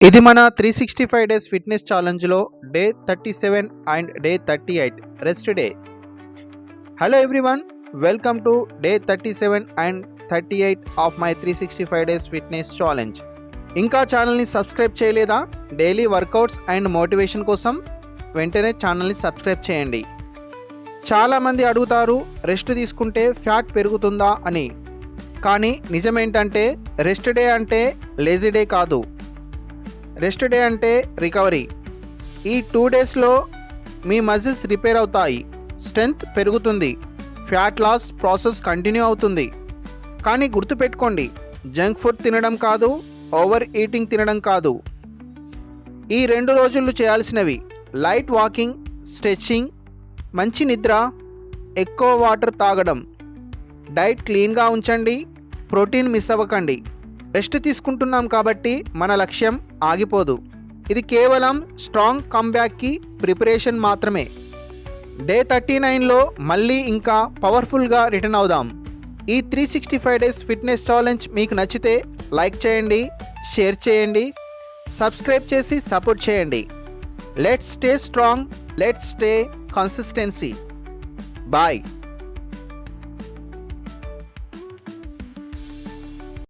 ఇది మన 365 days fitness ఛాలెంజ్లో day 37 and day 38 rest day. Hello everyone, welcome to day 37 and 38 of my 365 days fitness challenge. ఇంకా ఛానల్ని subscribe చేయలేదా? Daily workouts and motivation కోసం వెంటనే ఛానల్ని సబ్స్క్రైబ్ చేయండి. చాలామంది అడుగుతారు, రెస్ట్ తీసుకుంటే ఫ్యాట్ పెరుగుతుందా అని. కానీ నిజమేంటంటే రెస్ట్ డే అంటే లేజీ డే కాదు. రెస్ట్ డే అంటే రికవరీ. ఈ 2 డేస్లో మీ మజిల్స్ రిపేర్ అవుతాయి, స్ట్రెంగ్త్ పెరుగుతుంది, ఫ్యాట్ లాస్ ప్రాసెస్ కంటిన్యూ అవుతుంది. కానీ గుర్తుపెట్టుకోండి, జంక్ ఫుడ్ తినడం కాదు, ఓవర్ ఈటింగ్ తినడం కాదు. ఈ 2 రోజులు చేయాల్సినవి లైట్ వాకింగ్, స్ట్రెచ్చింగ్, మంచి నిద్ర, ఎక్కువ వాటర్ తాగడం, డైట్ క్లీన్గా ఉంచండి, ప్రోటీన్ మిస్ అవ్వకండి. రెస్ట్ తీసుకుంటున్నాం కాబట్టి మన లక్ష్యం ఆగిపోదు. ఇది కేవలం స్ట్రాంగ్ కమ్బ్యాక్కి ప్రిపరేషన్ మాత్రమే. డే 39లో మళ్ళీ ఇంకా పవర్ఫుల్గా రిటర్న్ అవుదాం. ఈ 365 డేస్ ఫిట్నెస్ ఛాలెంజ్ మీకు నచ్చితే లైక్ చేయండి, షేర్ చేయండి, సబ్స్క్రైబ్ చేసి సపోర్ట్ చేయండి. Let's stay strong, let's stay consistency. Bye.